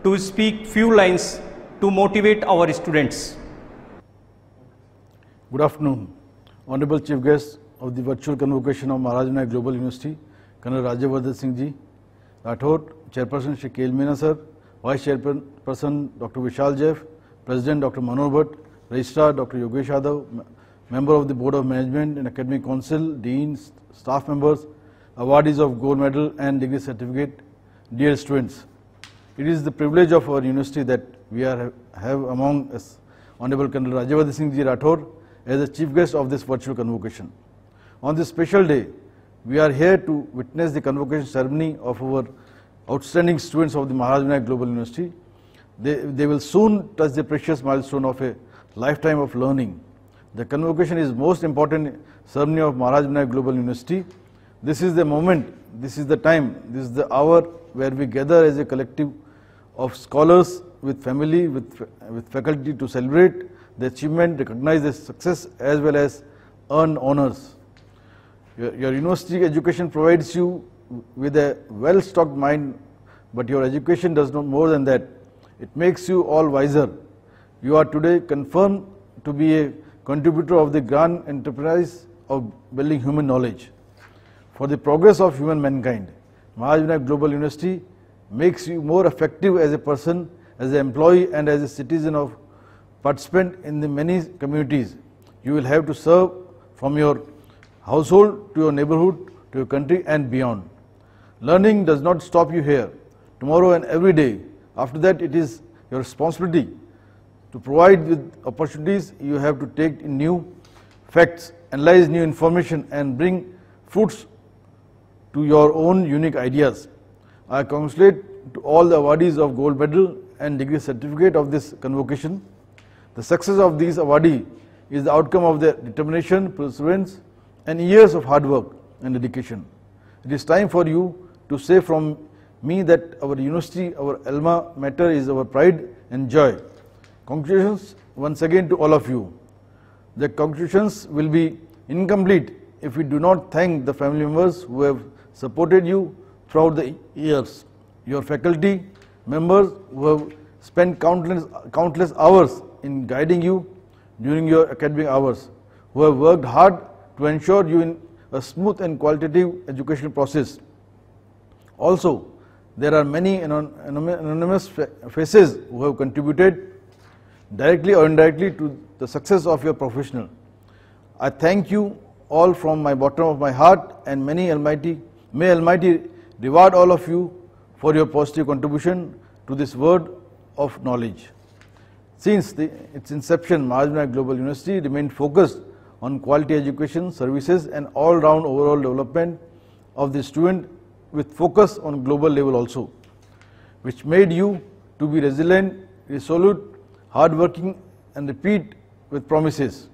to speak few lines to motivate our students. Good afternoon, Honorable Chief Guest of the virtual convocation of Maharaj Vinayak Global University, Colonel Rajyavardhan Singh Ji Rathod, Chairperson Shri K.L. Meena sir, Vice Chairperson Dr. Vishal Jeff, President Dr. Manor Bhatt, Registrar Dr. Yogesh Yadav, Member of the Board of Management and Academic Council, Deans, staff members, awardees of gold medal and degree certificate, dear students. It is the privilege of our university that we have among us Honorable Colonel Rajyavardhan Singh Ji Rathod as the chief guest of this virtual convocation. On this special day, we are here to witness the convocation ceremony of our outstanding students of the Maharaj Vinayak Global University. They will soon touch the precious milestone of a lifetime of learning. The convocation is most important ceremony of Maharaj Vinayak Global University. This is the moment, this is the time, this is the hour where we gather as a collective of scholars with family, with faculty to celebrate the achievement, recognize the success as well as earn honors. Your university education provides you with a well-stocked mind, but your education does not more than that. It makes you all wiser. You are today confirmed to be a contributor of the grand enterprise of building human knowledge. For the progress of human mankind, Maharaj Vinayak Global University makes you more effective as a person, as an employee and as a citizen of participant in the many communities. You will have to serve from your household to your neighborhood to your country and beyond. Learning does not stop you here. Tomorrow and every day, after that it is your responsibility to provide with opportunities. You have to take in new facts, analyze new information and bring fruits to your own unique ideas. I congratulate to all the awardees of gold medal and degree certificate of this convocation. The success of these awardees is the outcome of their determination, perseverance and years of hard work and dedication. It is time for you to say from me that our university, our alma mater is our pride and joy. Congratulations once again to all of you. The congratulations will be incomplete if we do not thank the family members who have supported you throughout the years, your faculty members who have spent countless hours in guiding you during your academic hours, who have worked hard to ensure you in a smooth and qualitative educational process. Also, there are many anonymous faces who have contributed directly or indirectly to the success of your professional. I thank you all from my bottom of my heart, and may Almighty reward all of you for your positive contribution to this word of knowledge. Since its inception, Maharaj Vinayak Global University remained focused on quality education, services and all-round overall development of the student with focus on global level also, which made you to be resilient, resolute, hard-working and repeat with promises.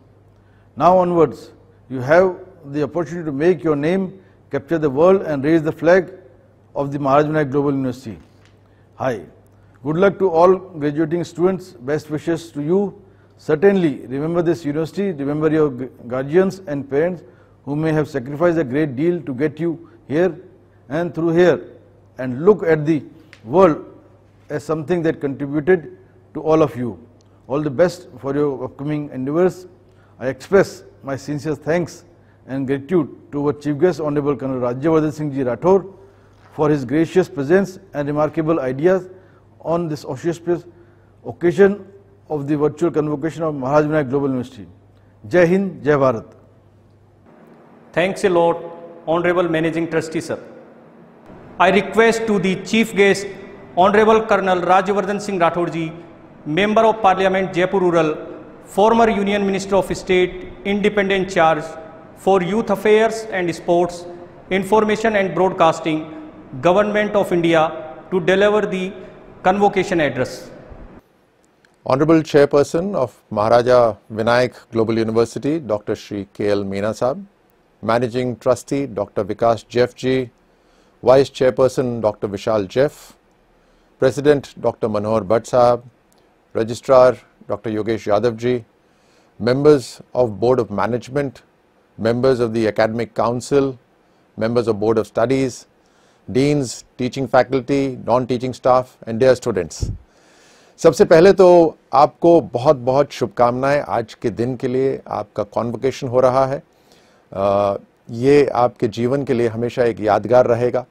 Now onwards, you have the opportunity to make your name, capture the world and raise the flag of the Maharaj Vinayak Global University. Hi. Good luck to all graduating students, best wishes to you. Certainly remember this university, remember your guardians and parents who may have sacrificed a great deal to get you here and through here, and look at the world as something that contributed to all of you. All the best for your upcoming endeavors. I express my sincere thanks and gratitude to our Chief Guest Honorable Colonel Rajyavardhan Singh Ji Rathod for his gracious presence and remarkable ideas on this auspicious occasion of the virtual convocation of Maharaj Vinayak Global University. Jai Hind, Jai Bharat. Thanks a lot, Honorable Managing Trustee sir. I request to the Chief Guest, Honorable Colonel Rajyavardhan Singh Rathod Ji, Member of Parliament, Jaipur Rural, former Union Minister of State, independent charge for Youth Affairs and Sports, Information and Broadcasting, Government of India, to deliver the convocation address. Honorable Chairperson of Maharaja Vinayak Global University, Dr. Shri K.L. Meena Sahab, Managing Trustee, Dr. Vikas Jeff Ji, Vice Chairperson, Dr. Vishal Jeff, President, Dr. Manohar Bhatt Sahab, Registrar, Dr. Yogesh Yadav Ji, members of Board of Management, members of the Academic Council, members of Board of Studies, deans, teaching faculty, non-teaching staff and dear students. सबसे पहले तो आपको बहुत बहुत शुभकामनाएं आज के दिन के लिए। आपका कॉन्वोकेशन हो रहा है, ये आपके जीवन के लिए हमेशा एक यादगार रहेगा।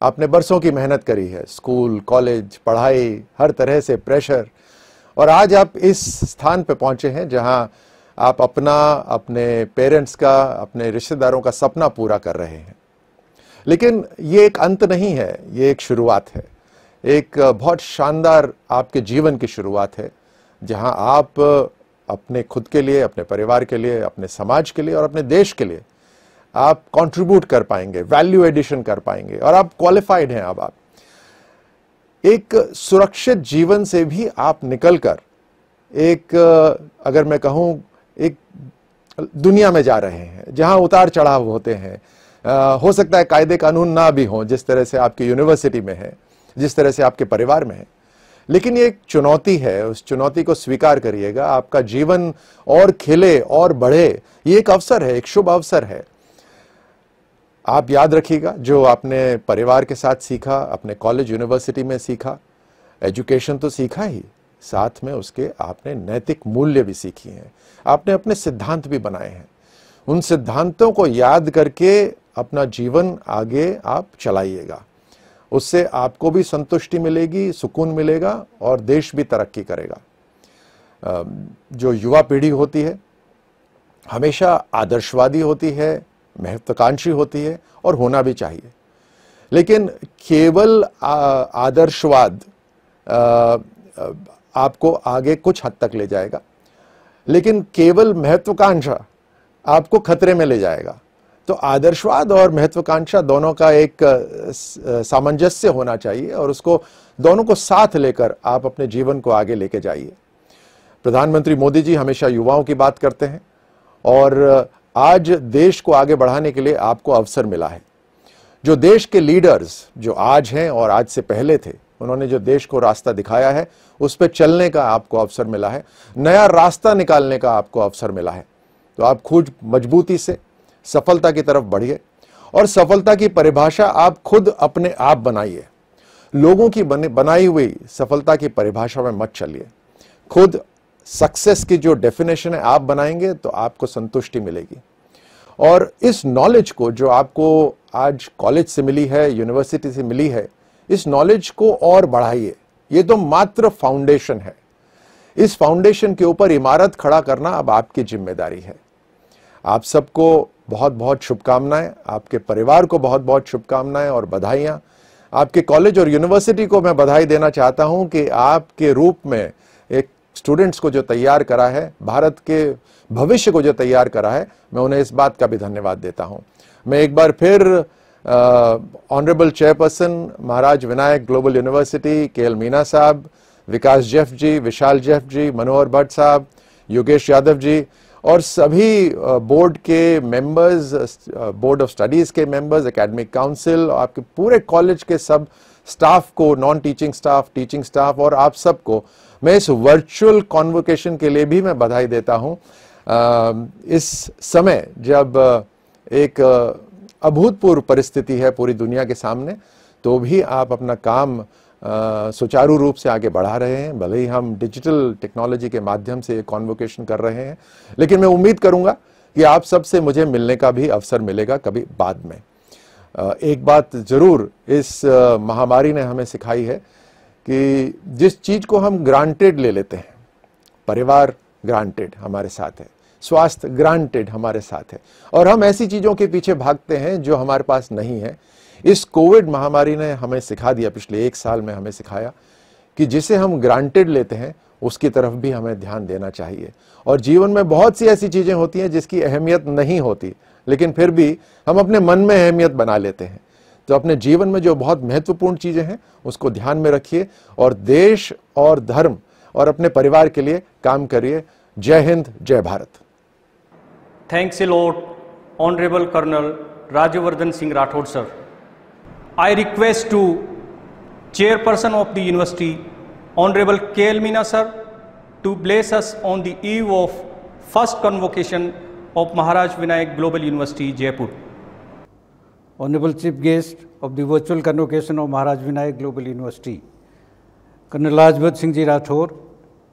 आपने बरसों की मेहनत करी है, स्कूल, कॉलेज, पढ़ाई, हर तरह से प्रेशर, और आज आप इस स्थान पे पहुंचे हैं जहां आप अपने पेरेंट्स का, अपने रिश्तेदारों का सपना पूरा कर रहे हैं। लेकिन ये एक अंत नहीं है, ये एक शुरुआत है, एक बहुत शानदार आपके जीवन की शुरुआत है जहां आप अपने खुद के लिए, अपने परिवार के लिए, अपने समाज के लिए और अपने देश के लिए आप कंट्रीब्यूट कर पाएंगे, वैल्यू एडिशन कर पाएंगे और आप क्वालिफाइड हैं। अब आप एक सुरक्षित जीवन से भी आप निकलकर एक, अगर मैं कहूं, एक दुनिया में जा रहे हैं जहां उतार चढ़ाव होते हैं। हो सकता है कायदे कानून ना भी हों जिस तरह से आपकी यूनिवर्सिटी में है, जिस तरह से आपके परिवार में है, लेकिन ये एक चुनौती है, उस चुनौती को स्वीकार करिएगा। आपका जीवन और खिले और बढ़े, ये एक अवसर है, एक शुभ अवसर है। आप याद रखिएगा जो आपने परिवार के साथ सीखा, अपने कॉलेज यूनिवर्सिटी में सीखा, एजुकेशन तो सीखा ही, साथ में उसके आपने नैतिक मूल्य भी सीखी हैं, आपने अपने सिद्धांत भी बनाए हैं। उन सिद्धांतों को याद करके अपना जीवन आगे आप चलाइएगा, उससे आपको भी संतुष्टि मिलेगी, सुकून मिलेगा और देश भी तरक्की करेगा। जो युवा पीढ़ी होती है हमेशा आदर्शवादी होती है, महत्वाकांक्षी होती है और होना भी चाहिए, लेकिन केवल आदर्शवाद आपको आगे कुछ हद तक ले जाएगा, लेकिन केवल महत्वाकांक्षा आपको खतरे में ले जाएगा। तो आदर्शवाद और महत्वाकांक्षा दोनों का एक सामंजस्य होना चाहिए और उसको दोनों को साथ लेकर आप अपने जीवन को आगे लेके जाइए। प्रधानमंत्री मोदी जी हमेशा युवाओं की बात करते हैं और आज देश को आगे बढ़ाने के लिए आपको अवसर मिला है। जो देश के लीडर्स जो आज हैं और आज से पहले थे, उन्होंने जो देश को रास्ता दिखाया है उस पर चलने का आपको अवसर मिला है, नया रास्ता निकालने का आपको अवसर मिला है। तो आप खुद मजबूती से सफलता की तरफ बढ़िए और सफलता की परिभाषा आप खुद अपने आप बनाइए। लोगों की बनाई हुई सफलता की परिभाषा में मत चलिए। खुद सक्सेस की जो डेफिनेशन है आप बनाएंगे तो आपको संतुष्टि मिलेगी। और इस नॉलेज को जो आपको आज कॉलेज से मिली है, यूनिवर्सिटी से मिली है, इस नॉलेज को और बढ़ाइए। ये तो मात्र फाउंडेशन है, इस फाउंडेशन के ऊपर इमारत खड़ा करना अब आपकी जिम्मेदारी है। आप सबको बहुत बहुत शुभकामनाएं, आपके परिवार को बहुत बहुत शुभकामनाएं और बधाइयां। आपके कॉलेज और यूनिवर्सिटी को मैं बधाई देना चाहता हूं कि आपके रूप में एक स्टूडेंट्स को जो तैयार करा है, भारत के भविष्य को जो तैयार करा है, मैं उन्हें इस बात का भी धन्यवाद देता हूं। मैं एक बार फिर honourable chairperson Maharaj Vinayak global university K L. Meena साहब, विकास जेफ जी, विशाल जेफ जी, मनोहर भट्ट साहब, योगेश यादव जी और सभी बोर्ड के मेंबर्स, बोर्ड ऑफ स्टडीज के मेंबर्स, एकेडमिक काउंसिल, आपके पूरे कॉलेज के सब स्टाफ को, non teaching staff, teaching staff और आप सबको मैं इस वर्चुअल कॉन्वोकेशन के लिए भी मैं बधाई देता हूं। इस समय जब एक अभूतपूर्व परिस्थिति है पूरी दुनिया के सामने, तो भी आप अपना काम सुचारू रूप से आगे बढ़ा रहे हैं। भले ही हम डिजिटल टेक्नोलॉजी के माध्यम से कॉन्वोकेशन कर रहे हैं, लेकिन मैं उम्मीद करूंगा कि आप सबसे मुझे मिलने का भी अवसर मिलेगा कभी बाद में। एक बात जरूर इस महामारी ने हमें सिखाई है कि जिस चीज को हम ग्रांटेड ले लेते हैं, परिवार ग्रांटेड हमारे साथ है, स्वास्थ्य ग्रांटेड हमारे साथ है, और हम ऐसी चीजों के पीछे भागते हैं जो हमारे पास नहीं है। इस कोविड महामारी ने हमें सिखा दिया, पिछले 1 साल में हमें सिखाया कि जिसे हम ग्रांटेड लेते हैं उसकी तरफ भी हमें ध्यान देना चाहिए। और जीवन में बहुत सी ऐसी चीजें होती हैं जिसकी अहमियत नहीं होती, लेकिन फिर भी हम अपने मन में अहमियत बना लेते हैं। तो अपने जीवन में जो बहुत महत्वपूर्ण चीजें हैं उसको ध्यान में रखिए और देश और धर्म और अपने परिवार के लिए काम करिए। जय हिंद, जय Bharat. Thanks a lot, Honorable Colonel Rajyavardhan Singh Rathod sir. I request to Chairperson of the University, Honorable K.L. Meena sir, to bless us on the eve of first convocation of Maharaj Vinayak Global University, Jaipur. Honorable Chief Guest of the virtual convocation of Maharaj Vinayak Global University, Colonel Rajyavardhan Singh Ji Rathod,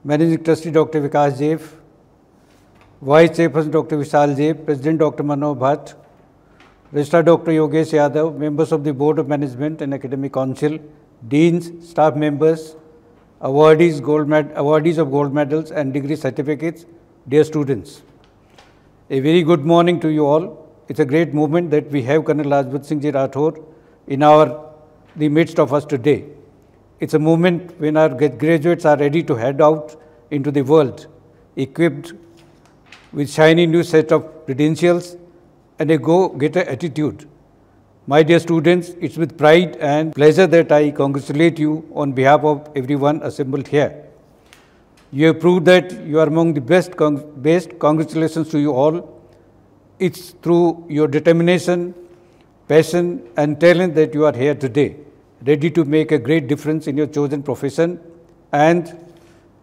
Managing Trustee Dr. Vikas Jain, Vice Chairperson Dr. Vishal Jain, President Dr. Manohar Bhatt, Registrar Dr. Yogesh Yadav, members of the Board of Management and Academic Council, deans, staff members, awardees of gold medals and degree certificates, dear students. A very good morning to you all. It's a great moment that we have Colonel Rajyavardhan Singh Ji Rathod in the midst of us today. It's a moment when our graduates are ready to head out into the world, equipped with shiny new set of credentials and a go-getter attitude. My dear students, it's with pride and pleasure that I congratulate you on behalf of everyone assembled here. You have proved that you are among the best. Congratulations to you all. It's through your determination, passion and talent that you are here today, ready to make a great difference in your chosen profession and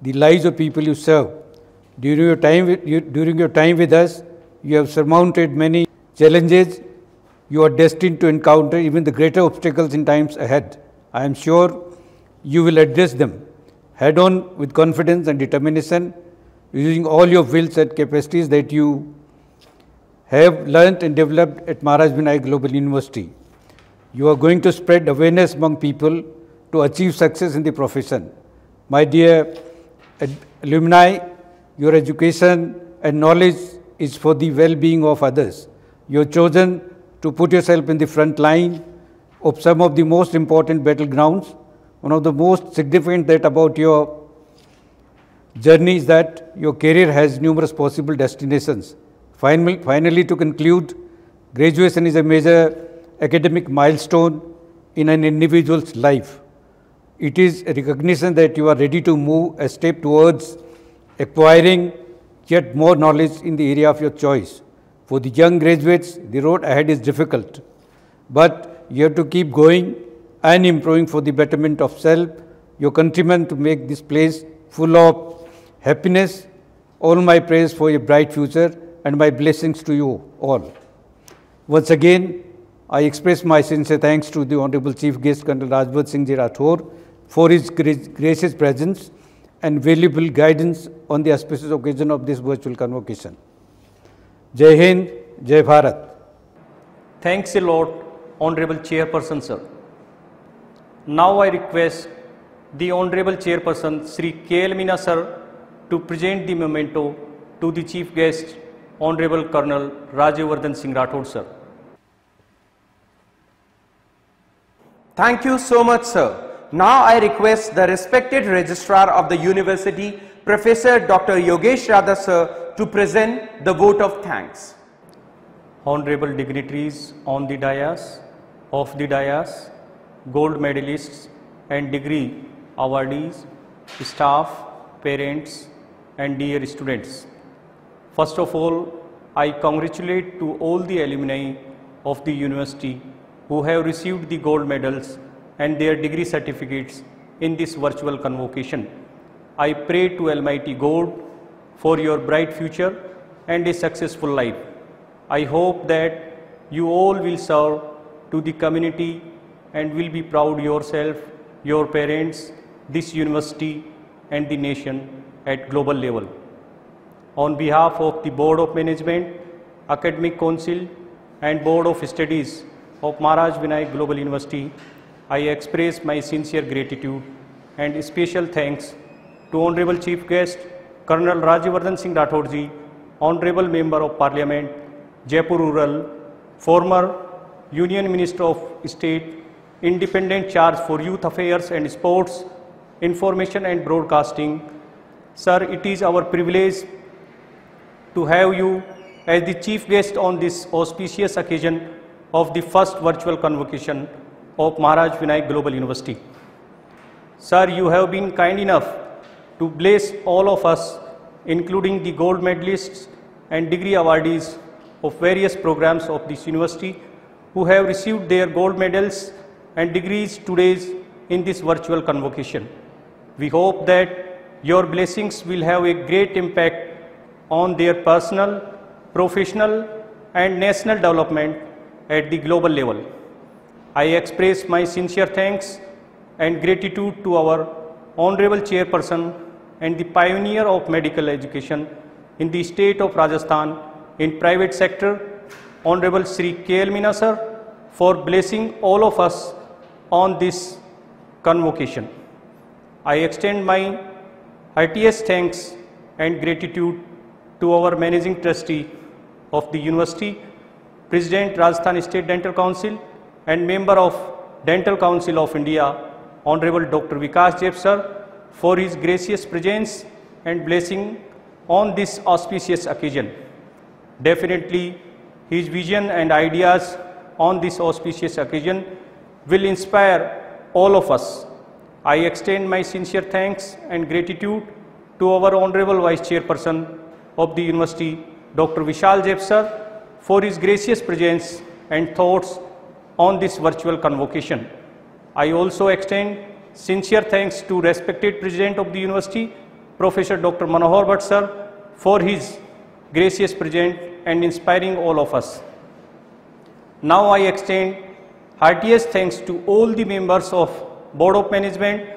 the lives of people you serve. During your time with us, you have surmounted many challenges. You are destined to encounter even the greater obstacles in times ahead. I am sure you will address them head on with confidence and determination, using all your wills and capacities that you have learnt and developed at Maharaj Vinayak Global University. You are going to spread awareness among people to achieve success in the profession. My dear alumni, your education and knowledge is for the well-being of others. You have chosen to put yourself in the front line of some of the most important battlegrounds. One of the most significant that about your journey is that your career has numerous possible destinations. Finally, to conclude, graduation is a major academic milestone in an individual's life. It is a recognition that you are ready to move a step towards acquiring yet more knowledge in the area of your choice. For the young graduates, the road ahead is difficult, but you have to keep going and improving for the betterment of self, your countrymen, to make this place full of happiness. All my praise for your bright future and my blessings to you all. Once again, I express my sincere thanks to the Honorable Chief Guest, Colonel Rajyavardhan Singh Ji Rathod, for his gracious presence and valuable guidance on the auspicious occasion of this virtual convocation. Jai Hind, Jai Bharat. Thanks a lot, Honorable Chairperson sir. Now I request the Honorable Chairperson Sri K.L. Meena sir to present the memento to the Chief Guest, Honorable Colonel Rajyavardhan Singh Rathod sir. Thank you so much, sir. Now I request the respected Registrar of the University, Professor Dr. Yogesh Yadav sir, to present the vote of thanks. Honorable dignitaries on the dais, off the dais, gold medalists and degree awardees, staff, parents and dear students. First of all, I congratulate to all the alumni of the university who have received the gold medals and their degree certificates in this virtual convocation. I pray to Almighty God for your bright future and a successful life. I hope that you all will serve to the community and will be proud yourself, your parents, this university and the nation at global level. On behalf of the Board of Management, Academic Council and Board of Studies of Maharaj Vinayak Global University, I express my sincere gratitude and special thanks to Honorable Chief Guest, Colonel Rajyavardhan Singh Rathod ji, Honorable Member of Parliament, Jaipur Rural, former Union Minister of State, Independent Charge for Youth Affairs and Sports, Information and Broadcasting. Sir, it is our privilege to have you as the chief guest on this auspicious occasion of the first virtual convocation of Maharaj Vinayak Global University. Sir, you have been kind enough to bless all of us, including the gold medalists and degree awardees of various programs of this university who have received their gold medals and degrees today in this virtual convocation. We hope that your blessings will have a great impact on their personal, professional and national development at the global level. I express my sincere thanks and gratitude to our Honorable Chairperson and the pioneer of medical education in the state of Rajasthan in private sector, Honorable Shri K.L. Meena sir, for blessing all of us on this convocation. I extend my heartiest thanks and gratitude to our Managing Trustee of the University, President Rajasthan State Dental Council and Member of Dental Council of India, Honorable Dr. Vikas Jaip sir, for his gracious presence and blessing on this auspicious occasion. Definitely, his vision and ideas on this auspicious occasion will inspire all of us. I extend my sincere thanks and gratitude to our Honorable Vice Chairperson of the University, Dr. Vishal Jaip sir, for his gracious presence and thoughts on this virtual convocation. I also extend sincere thanks to respected President of the University, Professor Dr. Manohar Bhatt sir, for his gracious presence and inspiring all of us. Now I extend heartiest thanks to all the members of Board of Management,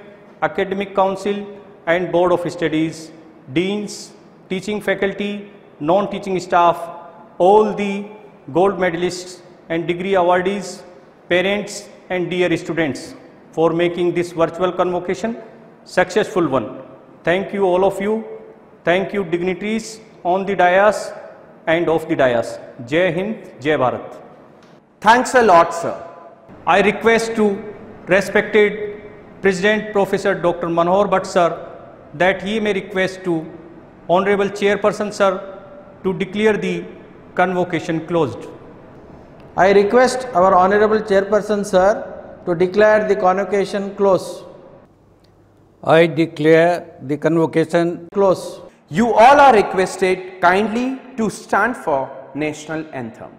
Academic Council and Board of Studies, Deans, teaching faculty, non-teaching staff, all the gold medalists and degree awardees, parents and dear students for making this virtual convocation successful one. Thank you all of you. Thank you dignitaries on the dais and off the dais. Jai Hind, Jai Bharat. Thanks a lot, sir. I request to respected President Professor Dr. Manohar Bhatt sir that he may request to Honorable Chairperson sir to declare the convocation closed. I request our Honorable Chairperson sir to declare the convocation closed. I declare the convocation closed. You all are requested kindly to stand for national anthem.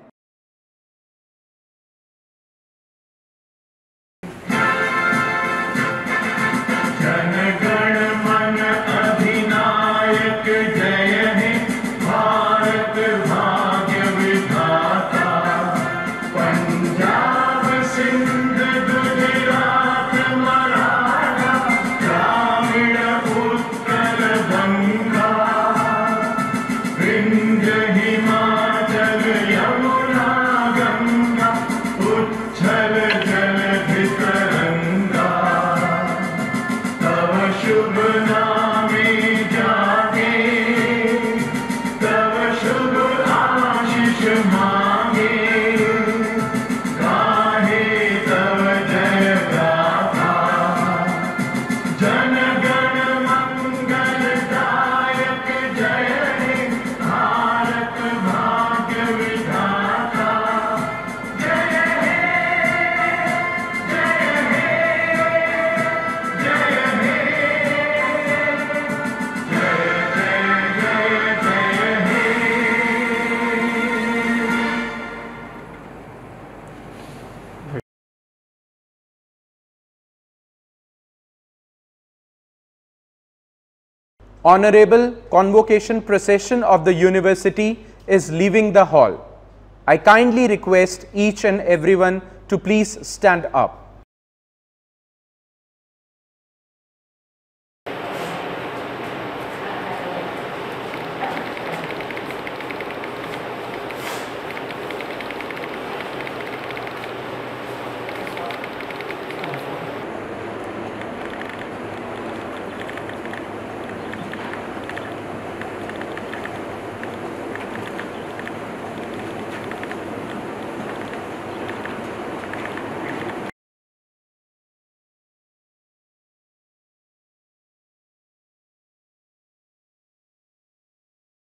Honorable convocation procession of the university is leaving the hall. I kindly request each and everyone to please stand up.